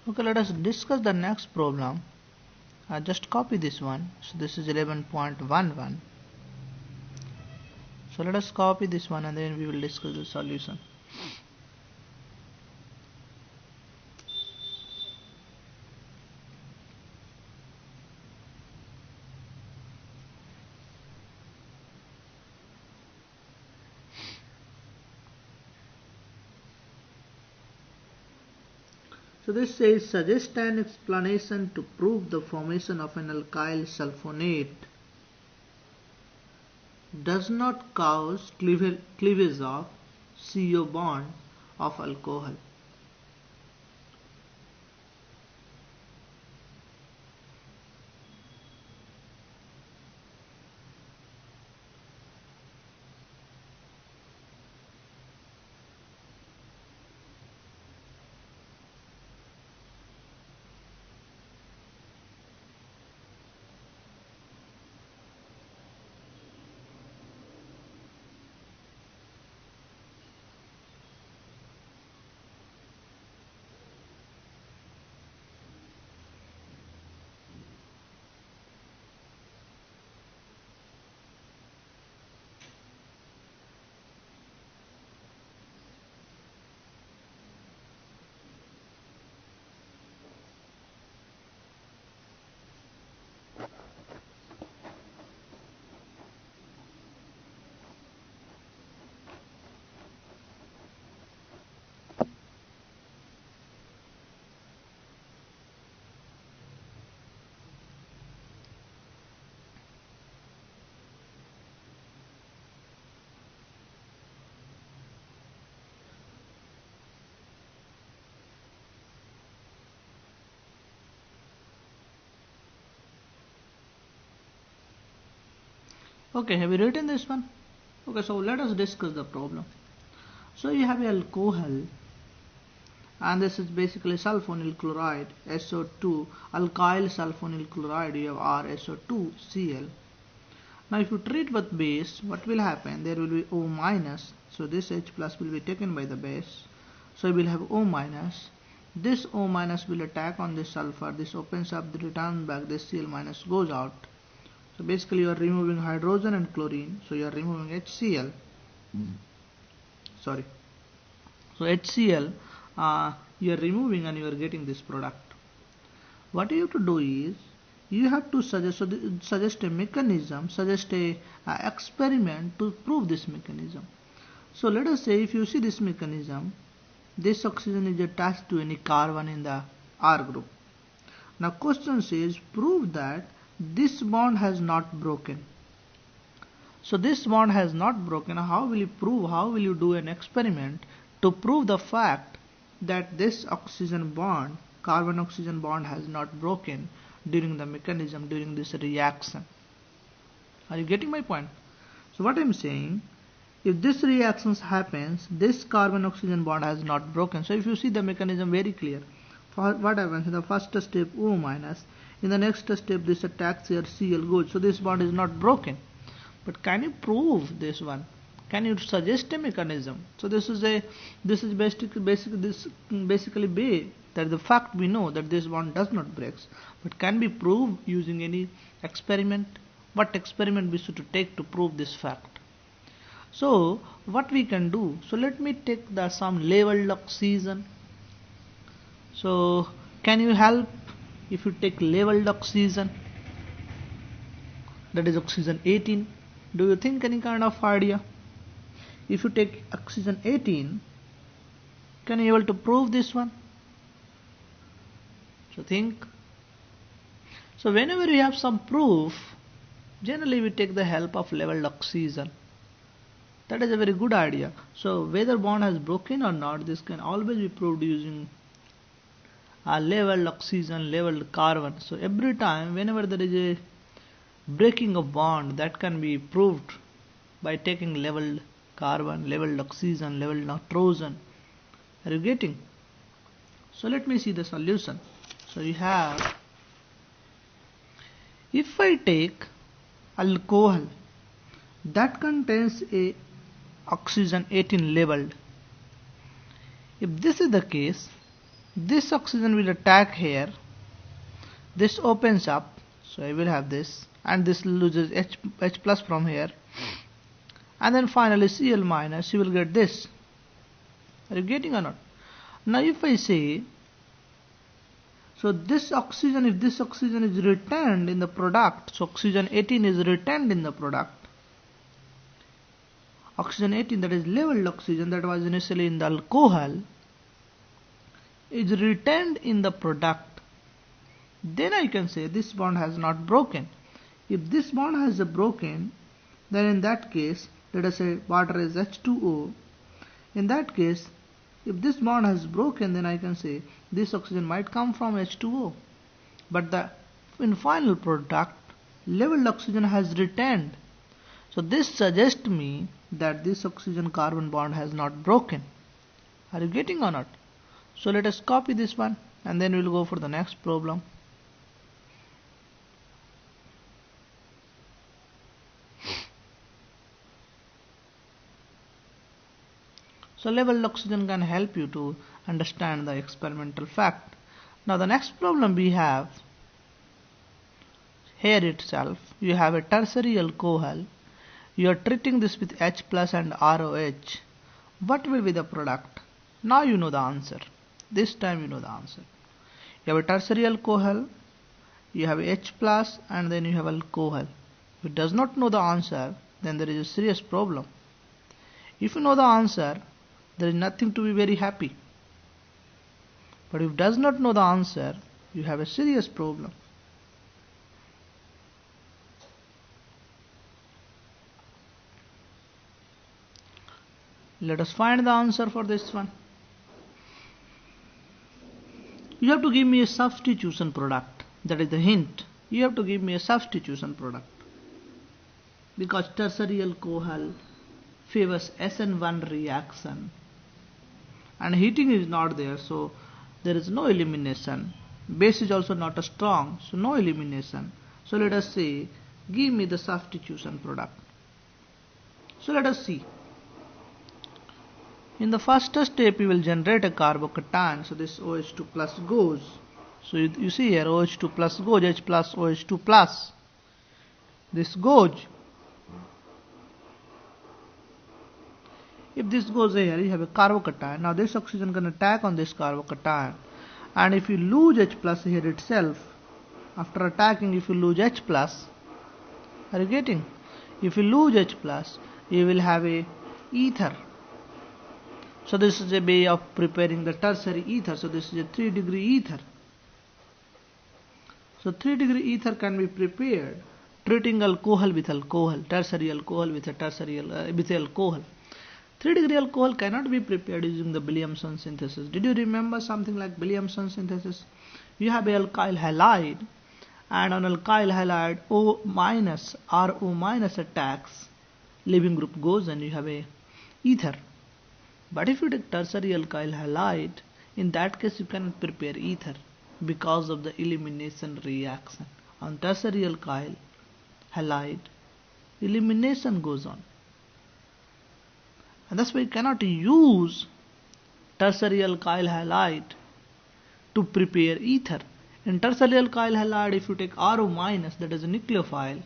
Okay, let us discuss the next problem. Just copy this one. So this is 11.11. So let us copy this one and then we will discuss the solution. So this says suggest an explanation to prove the formation of an alkyl sulfonate does not cause cleavage of CO bond of alcohol. Okay, have you written this one? Okay, so let us discuss the problem. So you have alcohol and this is basically sulfonyl chloride SO2, alkyl sulfonyl chloride, you have RSO2Cl. Now if you treat with base, what will happen? There will be O minus, so this H plus will be taken by the base, so you will have O minus. This O minus will attack on this sulfur, this opens up, the return back, this Cl minus goes out. So basically you are removing hydrogen and chlorine, so you are removing HCl. Sorry. So HCl you are removing and you are getting this product. What you have to do is you have to suggest a mechanism, suggest a experiment to prove this mechanism. So let us say if you see this mechanism, this oxygen is attached to any carbon in the R group. Now question says prove that this bond has not broken. So this bond has not broken. How will you prove? How will you do an experiment to prove the fact that this oxygen bond, carbon oxygen bond, has not broken during the mechanism, during this reaction? Are you getting my point? So what I'm saying, if this reaction happens, this carbon oxygen bond has not broken. So if you see the mechanism very clear, what happens in the first step O minus, in the next step this attacks here Cl goes, so this bond is not broken. But can you prove this one? Can you suggest a mechanism? So this is basically that the fact we know that this bond does not break, but can be proved using any experiment? What experiment we should take to prove this fact? So what we can do? So let me take some labeled oxygen. So can you help if you take labeled oxygen? That is oxygen 18. Do you think any kind of idea? If you take oxygen 18, can you able to prove this one? So think. So whenever we have some proof, generally we take the help of labeled oxygen. That is a very good idea. So whether bond has broken or not, this can always be proved using a labeled oxygen, labeled carbon. So every time whenever there is a breaking of bond, that can be proved by taking labeled carbon, labeled oxygen, labeled nitrogen. Are you getting? So let me see the solution. So you have, if I take alcohol that contains a oxygen 18 labeled, if this is the case, This oxygen will attack here. This opens up, so I will have this, and this loses H plus from here, and then finally Cl minus, you will get this. Are you getting or not? Now if I say, so this oxygen, if this oxygen is retained in the product, so oxygen 18 is retained in the product. Oxygen 18, that is leveled oxygen that was initially in the alcohol, is retained in the product. Then I can say this bond has not broken. If this bond has broken, then in that case, let us say water is H2O. In that case, if this bond has broken, then I can say this oxygen might come from H2O. But in final product, leveled oxygen has retained. So this suggests me that this oxygen carbon bond has not broken. Are you getting or not? So let us copy this one and then we'll go for the next problem. So leveled oxygen can help you to understand the experimental fact. Now the next problem we have here itself, you have a tertiary alcohol. You are treating this with H plus and ROH. What will be the product? Now you know the answer. This time you know the answer. You have a tertiary alcohol, you have H plus, and then you have alcohol. If it does not know the answer, then there is a serious problem. If you know the answer, there is nothing to be very happy. But if it does not know the answer, you have a serious problem. Let us find the answer for this one. You have to give me a substitution product. That is the hint. You have to give me a substitution product. Because tertiary alcohol favors SN1 reaction. And heating is not there, so there is no elimination. Base is also not strong, so no elimination. So let us say, give me the substitution product. So let us see. In the first step, you will generate a carbocation. So this OH2 plus goes. So you see here OH2 plus goes, H plus OH2 plus. This goes. If this goes here, you have a carbocation. Now this oxygen can attack on this carbocation. And if you lose H plus here itself, after attacking, if you lose H plus, are you getting? If you lose H plus, you will have a ether. So this is a way of preparing the tertiary ether. So this is a 3-degree ether. So 3-degree ether can be prepared treating alcohol with alcohol, tertiary alcohol with a tertiary with alcohol. 3-degree alcohol cannot be prepared using the Williamson synthesis. Did you remember something like Williamson synthesis? You have a alkyl halide, and on alkyl halide O minus RO minus attacks, leaving group goes and you have a ether. But if you take tertiary alkyl halide, in that case you cannot prepare ether because of the elimination reaction. On tertiary alkyl halide, elimination goes on. And that's why you cannot use tertiary alkyl halide to prepare ether. In tertiary alkyl halide, if you take RO minus, that is a nucleophile,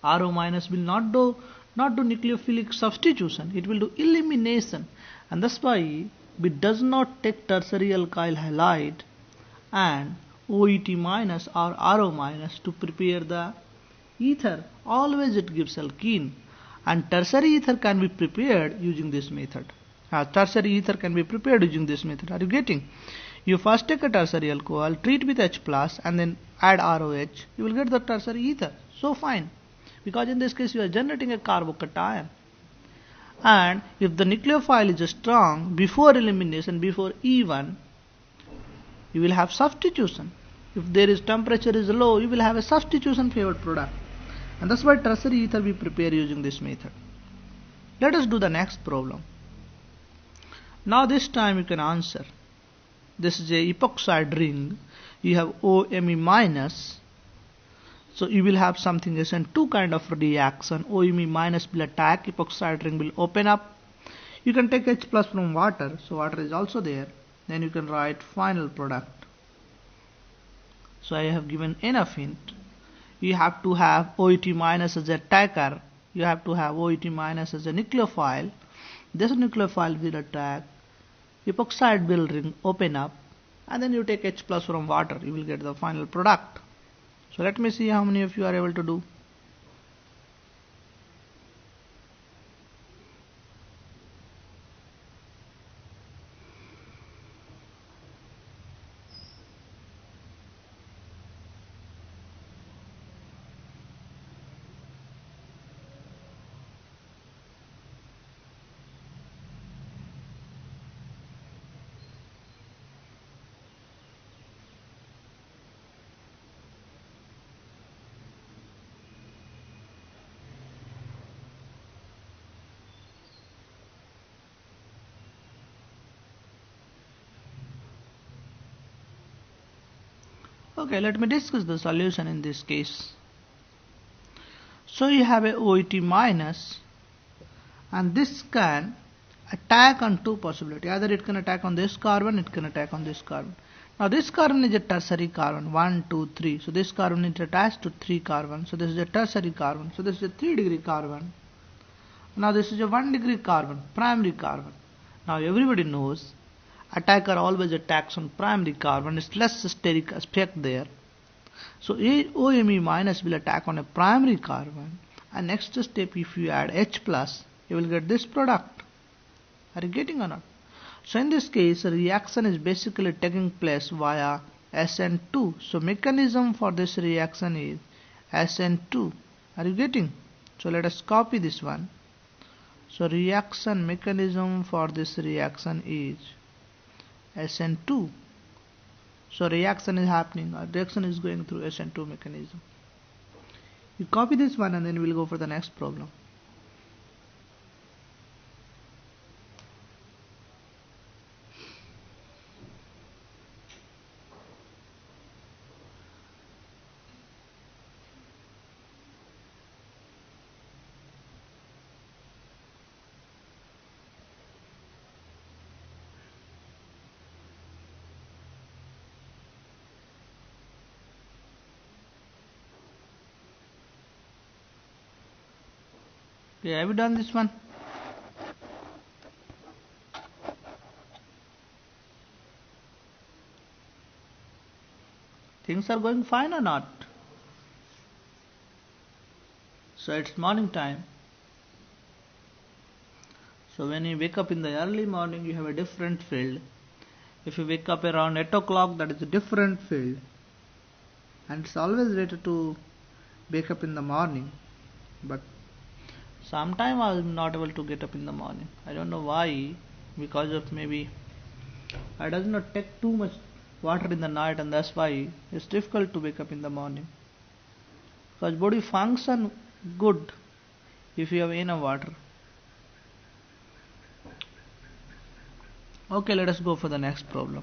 RO minus will not do nucleophilic substitution, it will do elimination. And that's why it does not take tertiary alkyl halide and OET minus or RO minus to prepare the ether. Always it gives alkene. And tertiary ether can be prepared using this method. Tertiary ether can be prepared using this method. Are you getting? You first take a tertiary alcohol, treat with H plus, and then add ROH. You will get the tertiary ether. So fine. Because in this case you are generating a carbocation. And if the nucleophile is strong, before elimination, before E1, you will have substitution. If there is temperature is low, you will have a substitution favored product. And that's why tertiary ether we prepare using this method. Let us do the next problem. Now this time you can answer. This is a epoxide ring. You have OMe minus. So you will have something as in two kind of reaction. OMe minus will attack, epoxide ring will open up. You can take H plus from water, so water is also there. then you can write final product. So I have given enough hint. You have to have OET minus as a attacker. You have to have OET minus as a nucleophile. This nucleophile will attack. Epoxide will ring open up, and then you take H plus from water. You will get the final product. So let me see how many of you are able to do. Okay, let me discuss the solution in this case. So you have a OET minus, and this can attack on two possibilities. Either it can attack on this carbon, it can attack on this carbon. Now this carbon is a tertiary carbon, 1, 2, 3. So this carbon is attached to 3 carbon. So this is a tertiary carbon. So this is a 3 degree carbon. Now this is a 1 degree carbon, primary carbon. Now everybody knows attacker always attacks on primary carbon. It's less steric aspect there. So OMe minus will attack on a primary carbon. And next step, if you add H plus, you will get this product. Are you getting or not? So in this case, a reaction is basically taking place via SN2. So mechanism for this reaction is SN2. Are you getting? So let us copy this one. So reaction mechanism for this reaction is SN2. So reaction is happening, or reaction is going through SN2 mechanism. You copy this one and then we'll go for the next problem. Okay, have you done this one? Things are going fine or not? So it's morning time. So when you wake up in the early morning, you have a different field. If you wake up around 8 o'clock, that is a different field. And it's always better to wake up in the morning. But sometimes I'm not able to get up in the morning. I don't know why. Because of maybe I does not take too much water in the night, and that's why it's difficult to wake up in the morning. Because body function good if you have enough water. Okay, let us go for the next problem.